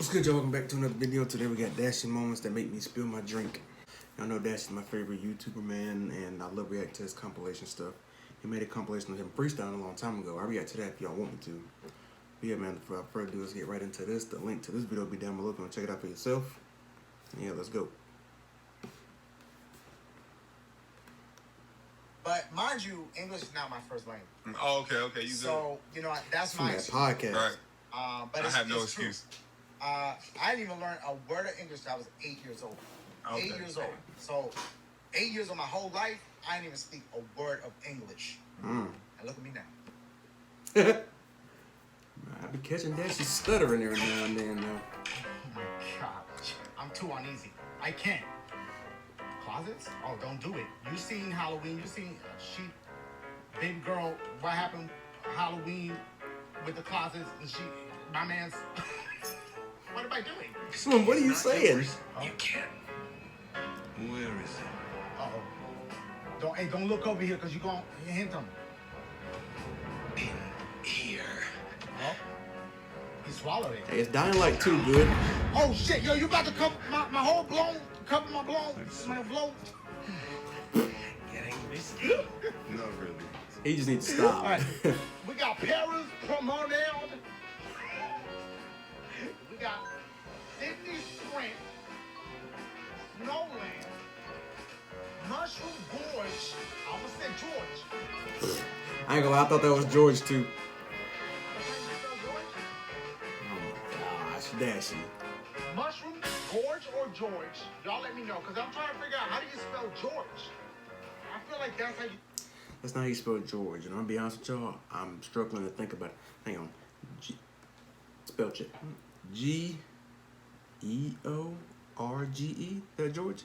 What's good, y'all? Welcome back to another video. Today we got Dashie moments that make me spill my drink. Y'all know Dashie's my favorite YouTuber, man, and I love reacting to his compilation stuff. He made a compilation of him freestyling a long time ago. I react to that if y'all want me to. But yeah, man, without further ado, let's get right into this. The link to this video will be down below if you want to check it out for yourself. Yeah, let's go. But mind you, English is not my first language. Oh, okay, you so, you know, that's from my that excuse. podcast. Right. But I have no excuse. I didn't even learn a word of English till I was 8 years old. Okay. 8 years old. So 8 years of my whole life, I didn't even speak a word of English. And look at me now. I be catching Dashie stuttering every now and then, though. Oh my God. I'm too uneasy. I can't. Closets? Oh, don't do it. You seen Halloween. You seen baby girl, what happened Halloween with the closets and my man's... What am I doing? Slim, what are you saying? You can't. Where is it? Uh-oh. Don't look over here because you're going to hint him. In here. Oh. He swallowed it. Hey, it's dying like too good. Oh, shit. Yo, you about to cover my whole blown? Cover my blown? My blown? Getting risky. Not really. He just needs to stop. All right. We got Paris Promenade. We got Sydney Sprint. Snowland. Mushroom Gorge. I almost said George. I ain't gonna lie, I thought that was George too. That's how you spell George? Oh my gosh, Dashie. Mushroom Gorge or George? Y'all let me know, because I'm trying to figure out how do you spell George? I feel like that's how you... That's not how you spell George, and I'm gonna be honest with y'all, I'm struggling to think about it. Hang on. Spell check. George? That George?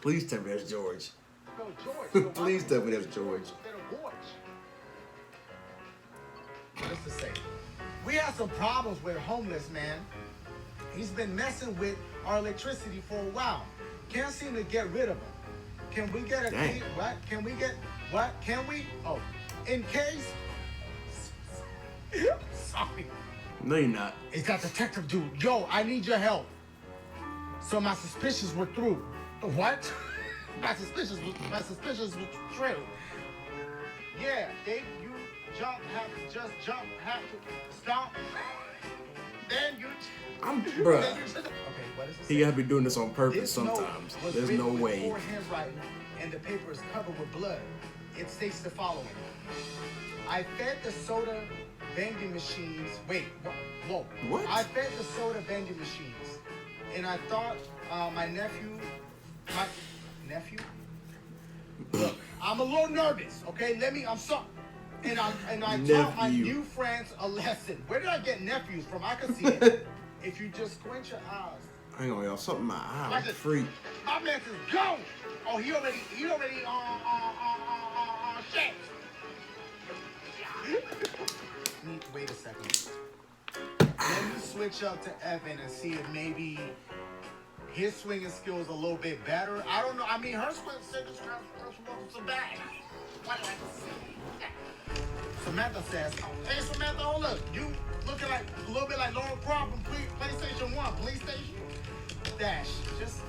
Please tell me that's George. spell George. So Please tell me that's George. Instead of Gorge. What's to say? We have some problems with homeless man. He's been messing with our electricity for a while. Can't seem to get rid of him. Can we get a key? What? Can we get what? Can we? Oh, in case. Sorry. No, you're not. It's that detective dude. Yo, I need your help. So my suspicions were through. What? my suspicions were true. Yeah, you have to just jump, have to stop. Then you. Bruh. Okay, what is it? He gotta be doing this on purpose This sometimes. note was There's written no with way. poor handwriting, and the paper is covered with blood. It states the following: I fed the soda vending machines. Wait, whoa. What? I fed the soda vending machines, and I thought my nephew. Look, I'm a little nervous. Okay, I'm sorry. And I taught my new friends a lesson. Where did I get nephews from? I can see it. If you just squint your eyes. Hang on, y'all. Something in my eye. Like freak. My man is gone. Oh, he already shit. Wait a second. Let me switch up to Evan and see if maybe his swinging skills a little bit better. I don't know. I mean, her swinging skills wasn't so bad. What did I see? Samantha says, "Hey Samantha, oh look, you looking like a little bit like Laura Croft from PlayStation 1. PlayStation Dash. Just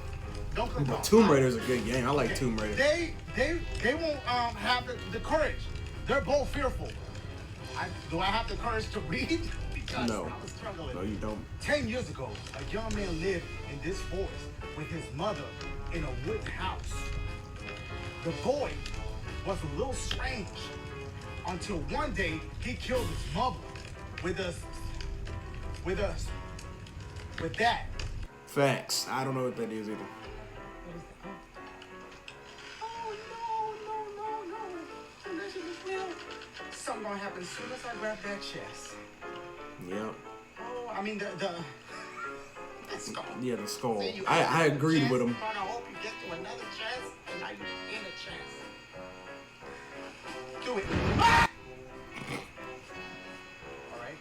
don't come wrong. Tomb Raider is a good game. I like Tomb Raider. They won't have the courage. They're both fearful. Do I have the courage to read? Because No. I was struggling. No, you don't. 10 years ago, a young man lived in this forest with his mother in a wood house. The boy was a little strange until one day he killed his mother with that. Facts. I don't know what that is either. Oh no. Something gonna happen as soon as I grab that chest. Yep. Oh, I mean the skull. Yeah, the skull. See, I agreed with him. I hope you get to another chest, and now you're in a chest. Do it. Ah! All right.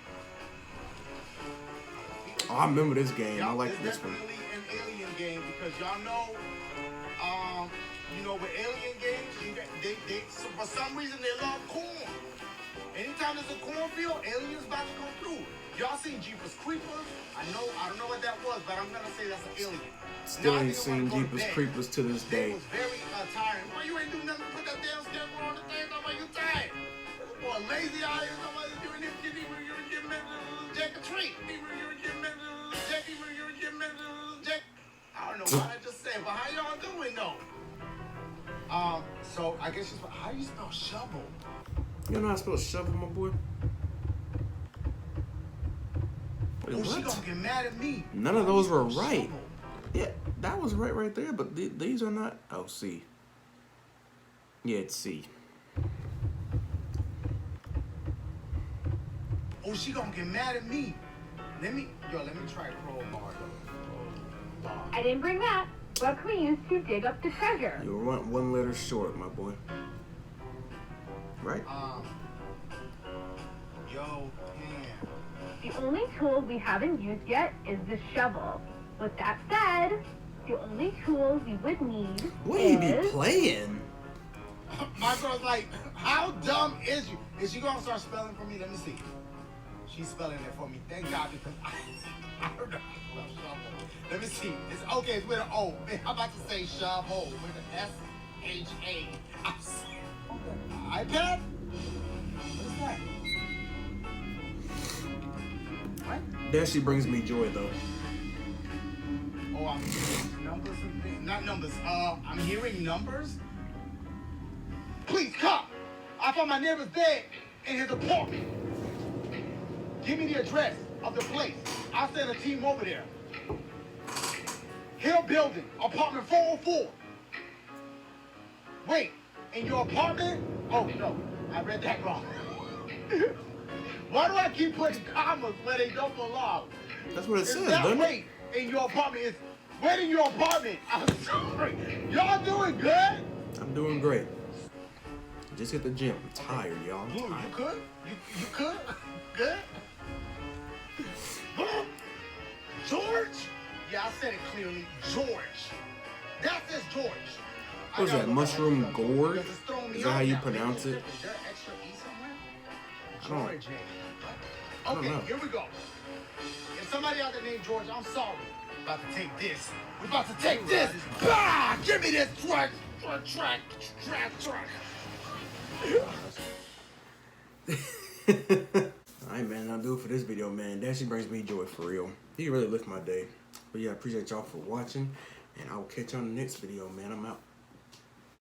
Oh, I remember this game. I like It's this one. definitely an alien game because y'all know, with alien games, they for some reason they love corn. Anytime there's it's a cornfield, aliens about to come through. Y'all seen Jeepers Creepers? I don't know what that was, but I'm gonna say that's an alien. Still Now ain't they wanna seen go to Jeepers bed. Creepers to this They day. was very tired. Boy, you ain't do nothing to put that damn scarecrow on the thing. Why you tired? Boy, lazy out here. Nobody's doing this. You're Jack a treat. I don't know what I just said, but how y'all doing though? So I guess how do you spell shovel? You know how I spell shovel, my boy? Wait, Oh, she what? gonna get mad at me. None of those were right. Shovel. Yeah, that was right there, but these are not. Oh, C. Yeah, it's C. Oh, she gonna get mad at me. Let me try crowbar though. I didn't bring that. What can we use to dig up the treasure? You were one letter short, my boy. Right? Yo, Pam. The only tool we haven't used yet is the shovel. With that said, the only tools we would need What you be is... playing? My girl's like, how dumb is you? Is she gonna start spelling for me? Let me see. She's spelling it for me. Thank God, because I heard her spell shovel. Let me see. It's with an O. Man, I'm about to say shovel with an S-H-A. I'm saying, iPad? What's that? What? Dashie brings me joy, though. Oh, I'm hearing numbers and things. Not numbers. I'm hearing numbers. Please come. I found my neighbor's dead in his apartment. Give me the address of the place. I'll send a team over there. Hill Building, apartment 404. Wait, in your apartment? Oh, no, I read that wrong. Why do I keep putting commas where they don't belong? That's what it It's says, not doesn't it? wait in your apartment. It's wait in your apartment. I'm sorry. Y'all doing good? I'm doing great. Just hit the gym. I'm tired, y'all. I'm Blue, you tired. good? You good? Good? George? Yeah, I said it clearly. George. That says George. What is that, mushroom gourd? Because it's throwing me Is that off how you now. pronounce it? Is there an extra E somewhere? I don't- George. I don't Okay, know. here we go. If somebody out there named George, I'm sorry. We're about to take this. We're about to take this. Bah! Give me this track. Alright, man, that'll do it for this video, man. Dashie brings me joy for real. He really lift my day. But yeah, I appreciate y'all for watching. And I will catch you on the next video, man. I'm out.